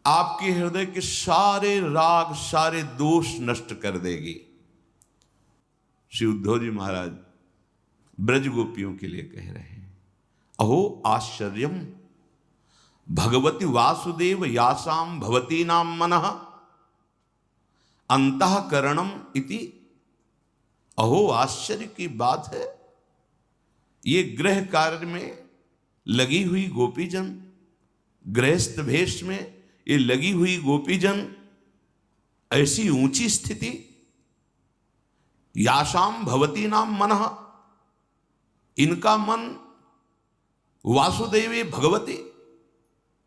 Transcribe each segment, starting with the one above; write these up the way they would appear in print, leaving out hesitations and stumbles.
आपके हृदय के सारे राग, सारे दोष नष्ट कर देगी। श्री उद्धव जी महाराज ब्रज गोपियों के लिए कह रहे हैं, अहो आश्चर्यम भगवती वासुदेव यासाम भवती नाम मनः अंतःकरणम इति। अहो आश्चर्य की बात है, ये गृह कार्य में लगी हुई गोपीजन, गृहस्थ भेष में ये लगी हुई गोपीजन, ऐसी ऊंची स्थिति, यासाम भवती नाम मनः, इनका मन वासुदेवे भगवती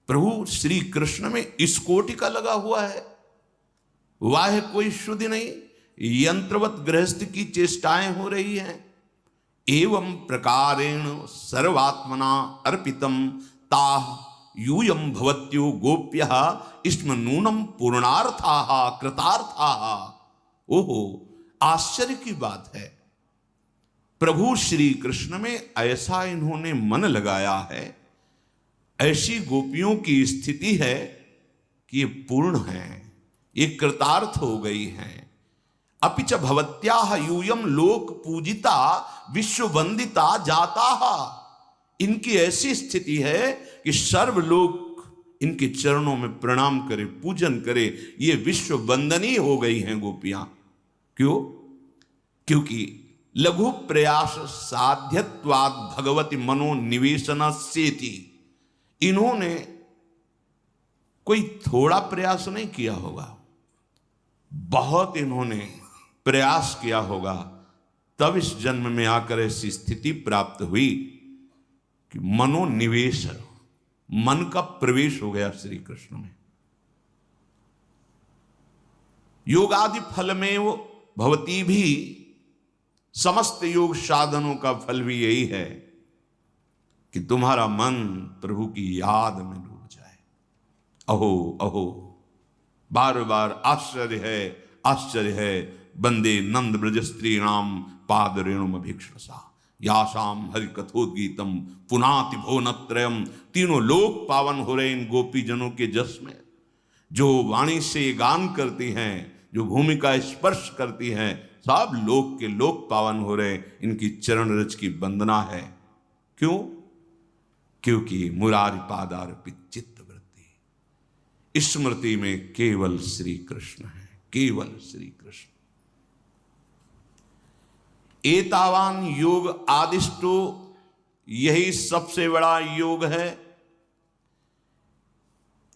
प्रभु श्री कृष्ण में इस कोटि का लगा हुआ है। वाह कोई शुद्धि नहीं, यंत्रवत गृहस्थ की चेष्टाएं हो रही हैं। एवं प्रकारेण सर्वात्मना अर्पितम ताह यूयम भवत्यो गोप्यः इस्म नूनम पूर्णार्थाः कृतार्थाः। ओहो आश्चर्य की बात है, प्रभु श्री कृष्ण में ऐसा इन्होंने मन लगाया है, ऐसी गोपियों की स्थिति है कि ये पूर्ण है, ये कृतार्थ हो गई हैं। अपिच भवत्याः यूयम लोक पूजिता विश्व वंदिता जाताः। इनकी ऐसी स्थिति है कि सर्व लोग इनके चरणों में प्रणाम करे, पूजन करे, ये विश्व वंदनीय हो गई हैं गोपियां। क्यों? क्योंकि लघु प्रयास साध्यत्वाद भगवती मनोनिवेशनस्येति। इन्होंने कोई थोड़ा प्रयास नहीं किया होगा, बहुत इन्होंने प्रयास किया होगा, तब इस जन्म में आकर ऐसी स्थिति प्राप्त हुई कि मनोनिवेश, मन का प्रवेश हो गया श्री कृष्ण में। योगादि फल में वो भवती भी, समस्त योग साधनों का फल भी यही है कि तुम्हारा मन प्रभु की याद में डूब जाए। अहो अहो, बार बार आश्चर्य है, आश्चर्य है। बंदे नंद ब्रज स्त्री नाम पाद रेणुम अभीक्षसा यासाम हरि कथोद्गीतम पुनाति भुवनत्रयम। तीनों लोक पावन हो रहे इन गोपी जनों के जस में। जो वाणी से गान करती हैं, जो भूमि का स्पर्श करती हैं, सब लोक के लोक पावन हो रहे, इनकी चरण रज की वंदना है। क्यों? क्योंकि मुरारी पादार्पित चित्त वृत्ति, स्मृति में केवल श्री कृष्ण है, केवल श्री कृष्ण। एतावान योग आदिष्टो, यही सबसे बड़ा योग है।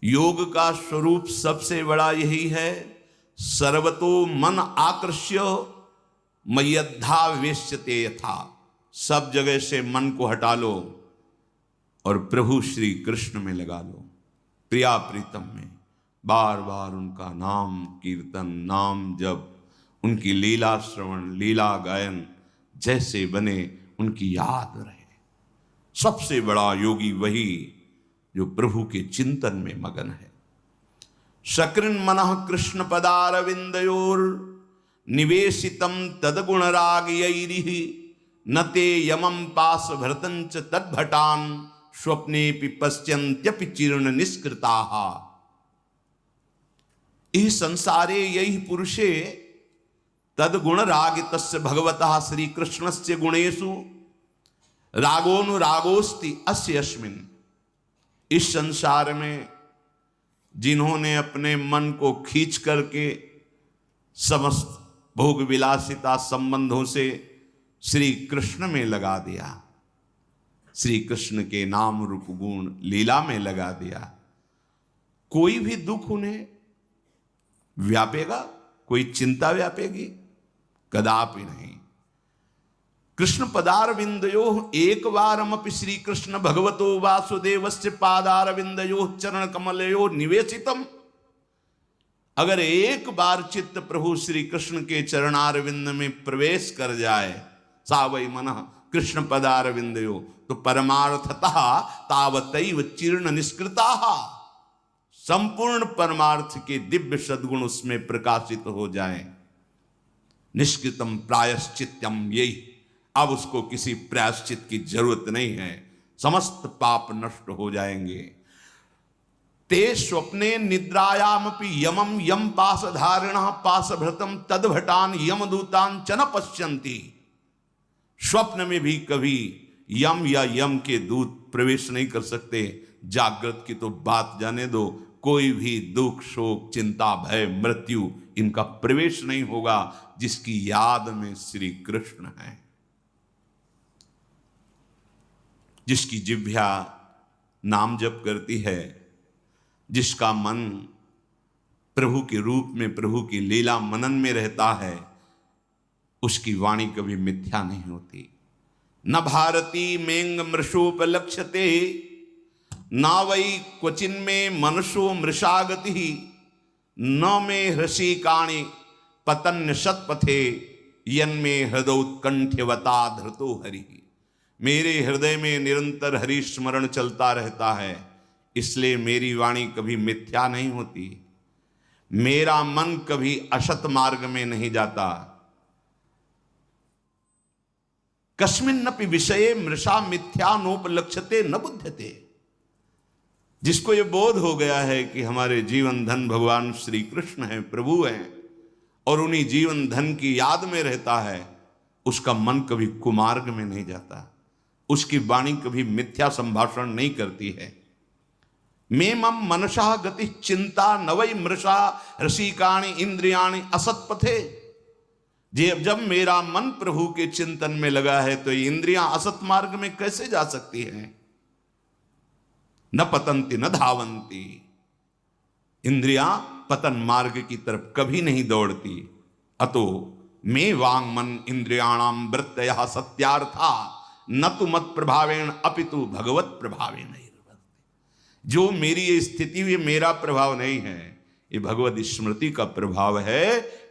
योग का स्वरूप सबसे बड़ा यही है। सर्वतो मन आकृष्य मय्यद्धावेश्यते यथा। सब जगह से मन को हटा लो और प्रभु श्री कृष्ण में लगा लो, प्रिया प्रीतम में। बार बार उनका नाम कीर्तन, नाम जप, उनकी लीला श्रवण, लीला गायन जैसे बने उनकी याद रहे। सबसे बड़ा योगी वही जो प्रभु के चिंतन में मगन है। शकृन मनः कृष्ण पदारविंदयोर निवेशितम तदगुण रागयैरिः न ते यमं पास भरतंच तद्भटान स्वप्नेपि पश्यन्त्यपि चीर्ण निष्कृताः। इह संसारे यही पुरुषे तद्गुण रागितस्य भगवतः श्री कृष्णस्य गुणेषु रागोनुरागोस्ति अस्य अस्मिन्। इस संसार में जिन्होंने अपने मन को खींच करके समस्त भोग विलासिता संबंधों से श्री कृष्ण में लगा दिया, श्री कृष्ण के नाम रूप गुण लीला में लगा दिया, कोई भी दुख उन्हें व्यापेगा, कोई चिंता व्यापेगी? कदापि नहीं। कृष्ण पदारविंदयो एक बारमपि श्री कृष्ण भगवतो वासुदेवस्य पादारविंदयो चरण कमलयो निवेशितम। अगर एक बार चित्त प्रभु श्री कृष्ण के चरणारविंद में प्रवेश कर जाए, सा वै मनः कृष्ण पदारविंदयो, तो परमार्थतः तावतैव चीर्ण निष्कृताः। संपूर्ण परमार्थ के दिव्य सद्गुण उसमें प्रकाशित हो जाएं। निष्कृतम प्रायश्चित्यम, यही अब उसको किसी प्रायश्चित की जरूरत नहीं है, समस्त पाप नष्ट हो जाएंगे। ते स्वप्ने निद्रायामपि यमम यम पासधारिणः पासभृतम तद्भटान यमदूतान च न पश्यन्ति। स्वप्न में भी कभी यम या यम के दूत प्रवेश नहीं कर सकते। जागृत की तो बात जाने दो, कोई भी दुख शोक चिंता भय मृत्यु इनका प्रवेश नहीं होगा जिसकी याद में श्री कृष्ण है, जिसकी जिह्वा नाम जप करती है, जिसका मन प्रभु के रूप में प्रभु की लीला मनन में रहता है, उसकी वाणी कभी मिथ्या नहीं होती। न भारती मेंग मृषोपलक्ष्यते न वै क्वचिन में मनुष्यो मृषागति न मे हृषिकाणि पतन्य शतपथे यन्मे हृदयोत्कंठ्यवता धृतो हरि। मेरे हृदय में निरंतर हरि स्मरण चलता रहता है, इसलिए मेरी वाणी कभी मिथ्या नहीं होती, मेरा मन कभी असत मार्ग में नहीं जाता। कस्मिन्नपि विषये मृषा मिथ्या नोपलक्ष्यते न बुध्यते। जिसको ये बोध हो गया है कि हमारे जीवन धन भगवान श्री कृष्ण है, प्रभु हैं, और उन्हीं जीवन धन की याद में रहता है, उसका मन कभी कुमार्ग में नहीं जाता, उसकी वाणी कभी मिथ्या संभाषण नहीं करती है। मे मम मनसा गति चिंता न वै मृषा रसिकाणि इंद्रियाणि असत्पथे। जब मेरा मन प्रभु के चिंतन में लगा है तो ये इंद्रियां असत मार्ग में कैसे जा सकती हैं। न पतंती न धावंती, इंद्रियां पतन मार्ग की तरफ कभी नहीं दौड़ती। अतो मे वांग मन इंद्रियाणाम वृत्तयः सत्यार्था न तो मत प्रभावेण अपितु भगवत प्रभावेण। जो मेरी ये स्थिति हुई मेरा प्रभाव नहीं है, ये भगवत स्मृति का प्रभाव है।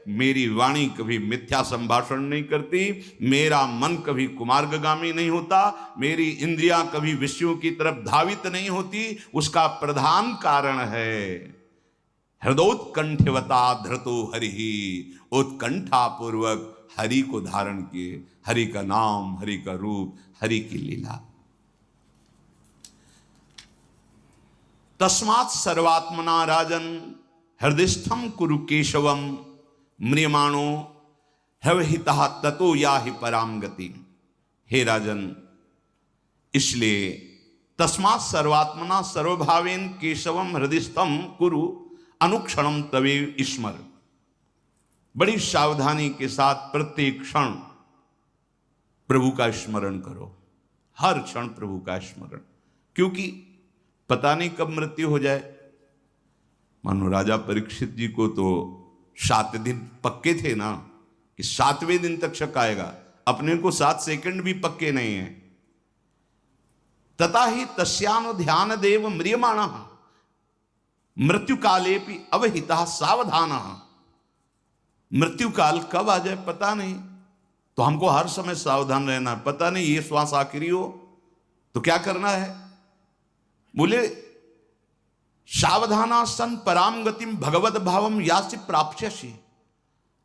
मेरी वाणी कभी मिथ्या संभाषण नहीं करती, मेरा मन कभी कुमार्गगामी नहीं होता, मेरी इंद्रियां कभी विषयों की तरफ धावित नहीं होती। उसका प्रधान कारण है हृदयोत्कंठवता धृतो हरि। उत्कंठा पूर्वक हरि को धारण किए, हरि का नाम, हरि का रूप, हरि की लीला। तस्मात् सर्वात्मना राजन हृदयस्थम कुरु केशवम म्रियमाणो हवहितः ततो याहि पराम गति। हे राजन, इसलिए तस्मात् सर्वात्मना सर्वभावेन केशवम हृदयस्थम कुरु अनुक्षणम तवे स्मर। बड़ी सावधानी के साथ प्रत्येक क्षण प्रभु का स्मरण करो, हर क्षण प्रभु का स्मरण, क्योंकि पता नहीं कब मृत्यु हो जाए। मानो राजा परीक्षित जी को तो 7 दिन पक्के थे ना कि 7वें दिन तक शक आएगा, अपने को 7 सेकंड भी पक्के नहीं है। तथा ही तस्यानु ध्यान देव म्रियमाणः मृत्यु कालेपि अवहितः सावधानः। मृत्यु काल कब आ जाए पता नहीं, तो हमको हर समय सावधान रहना है। पता नहीं ये श्वास आखिरी हो तो क्या करना है। बोले सावधाना सन पराम गतिम भगवत भावम यासि प्राप्स्यसि।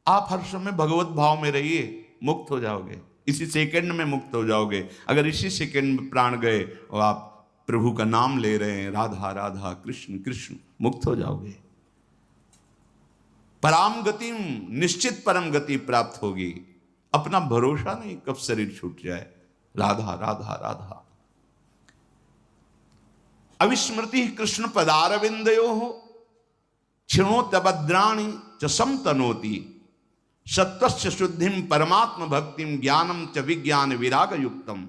आप हर समय भगवत भाव में रहिए, मुक्त हो जाओगे, इसी सेकंड में मुक्त हो जाओगे। अगर इसी सेकंड में प्राण गए और आप प्रभु का नाम ले रहे हैं, राधा राधा कृष्ण कृष्ण, मुक्त हो जाओगे। पराम गतिम, निश्चित परम गति प्राप्त होगी। अपना भरोसा नहीं कब शरीर छूट जाए। राधा राधा राधा। अविस्मृति कृष्ण पदारविंदयोः क्षिणोत्यभद्राणि च समतनोति। सत्वस्य शुद्धिम परमात्म भक्तिम ज्ञानम च विज्ञान विराग युक्तम।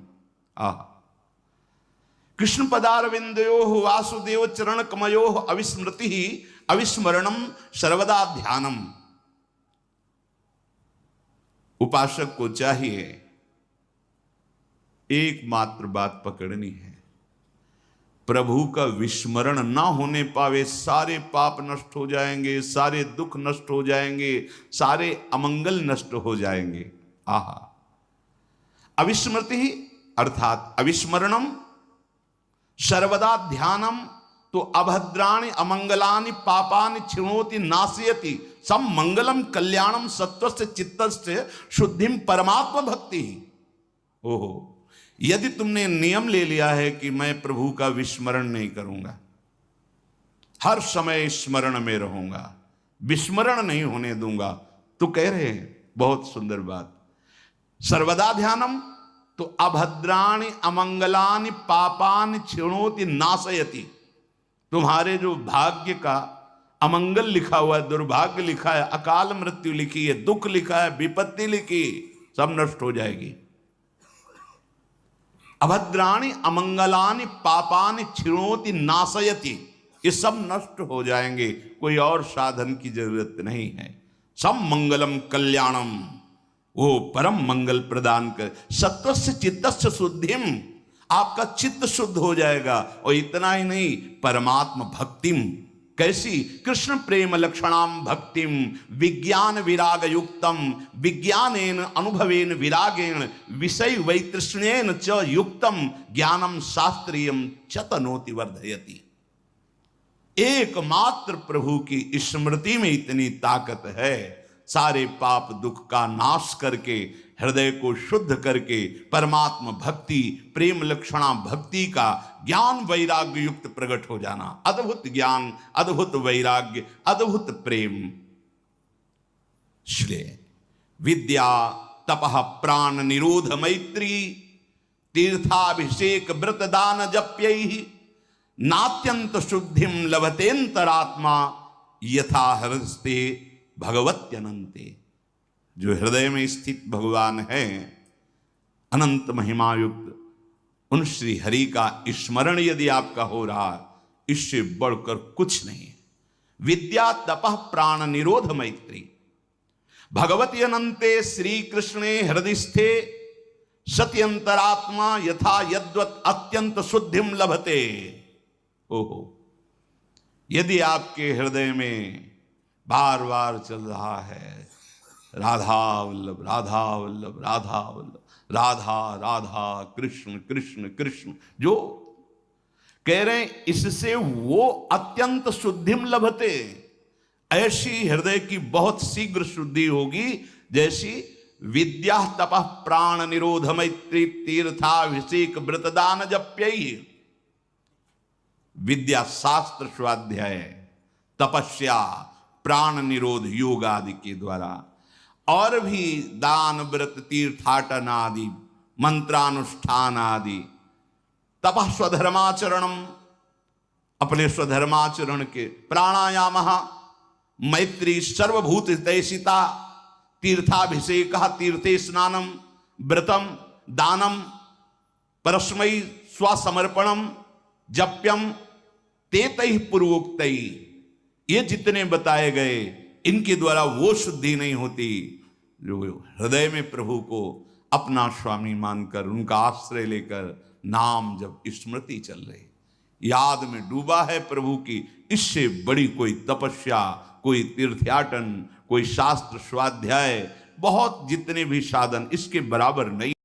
कृष्ण पदारविंदयोः वासुदेव चरण कमयोः अविस्मृति अविस्मरणम सर्वदा ध्यानम। उपासक को चाहिए एकमात्र बात पकड़नी है, प्रभु का विस्मरण ना होने पावे सारे पाप नष्ट हो जाएंगे, सारे दुख नष्ट हो जाएंगे, सारे अमंगल नष्ट हो जाएंगे। आहा। अविस्मृति अर्थात अविस्मरणम सर्वदा ध्यानम, तो अभद्राणि अमंगलानि पापानि क्षिणोति नाशयति सम मंगलम कल्याणम सत्वस्य चित्तस्य शुद्धिम परमात्मा भक्ति। ओहो, यदि तुमने नियम ले लिया है कि मैं प्रभु का विस्मरण नहीं करूंगा, हर समय स्मरण में रहूंगा, विस्मरण नहीं होने दूंगा। तो कह रहे हैं बहुत सुंदर बात, सर्वदा ध्यानम, तो अभद्राणि अमंगलानि पापानि क्षिणोति नाशयति। तुम्हारे जो भाग्य का अमंगल लिखा हुआ है, दुर्भाग्य लिखा है, अकाल मृत्यु लिखी है, दुख लिखा है, विपत्ति लिखी, सब नष्ट हो जाएगी। अभद्राणि अमंगलानि पापानि क्षिणोति नाशयति, ये सब नष्ट हो जाएंगे, कोई और साधन की जरूरत नहीं है। सब मंगलम कल्याणम, वो परम मंगल प्रदान कर। सत्वस्य चित्तस्य शुद्धिम, आपका चित्त शुद्ध हो जाएगा। और इतना ही नहीं, परमात्म भक्तिम, कैसी? कृष्ण प्रेम लक्षणाम भक्तिम विज्ञान विराग युक्तम, विज्ञानेन अनुभवेन विरागेण विषय वैतृष्णेन च युक्तम ज्ञानम शास्त्रीयम चतनोति वर्धयति। एकमात्र प्रभु की स्मृति में इतनी ताकत है, सारे पाप दुख का नाश करके, हृदय को शुद्ध करके, परमात्मा भक्ति, प्रेम लक्षणा भक्ति का ज्ञान वैराग्य युक्त प्रकट हो जाना। अद्भुत ज्ञान, अद्भुत वैराग्य, अद्भुत प्रेम। इसलिए विद्या तपः प्राण निरोध मैत्री तीर्थाभिषेक व्रत दान जप्यैहि नात्यंत शुद्धिम लभतेन्तरात्मा यथा हृदस्ते भगवत्यनंते। जो हृदय में स्थित भगवान है, अनंत महिमायुक्त, उन श्री हरि का स्मरण यदि आपका हो रहा, इससे बढ़कर कुछ नहीं है। विद्या तपः प्राण निरोध मैत्री भगवती अनंते श्री कृष्णे हृदयस्थे सत्यंतरात्मा यथा यद्वत् अत्यंत शुद्धिम लभते। ओहो, यदि आपके हृदय में बार बार चल रहा है राधा वल्लभ राधा वल्लभ राधा वल्लभ, राधा राधा कृष्ण कृष्ण कृष्ण, जो कह रहे हैं, इससे वो अत्यंत शुद्धिम लभते, ऐसी हृदय की बहुत शीघ्र शुद्धि होगी जैसी विद्या तपः प्राण निरोध मैत्री तीर्थाभिषेक व्रतदान जप्यैहि। विद्या शास्त्र स्वाध्याय, तपस्या, प्राण निरोध योग आदि के द्वारा, और भी दान व्रत तीर्थाटन आदि मंत्रानुष्ठान आदि, तपः स्वधर्माचरणम, अपने स्वधर्माचरण के, प्राणायाम मैत्री सर्वभूत हितैषिता तीर्थाभिषेक तीर्थे स्नानम व्रतम दानम परस्मै स्वसमर्पणम जप्यम तेतैः पूर्वोक्तैः, ये जितने बताए गए, इनके द्वारा वो शुद्धि नहीं होती जो हृदय में प्रभु को अपना स्वामी मानकर, उनका आश्रय लेकर नाम जब स्मृति चल रही, याद में डूबा है प्रभु की, इससे बड़ी कोई तपस्या, कोई तीर्थयाटन, कोई शास्त्र स्वाध्याय, बहुत जितने भी साधन इसके बराबर नहीं।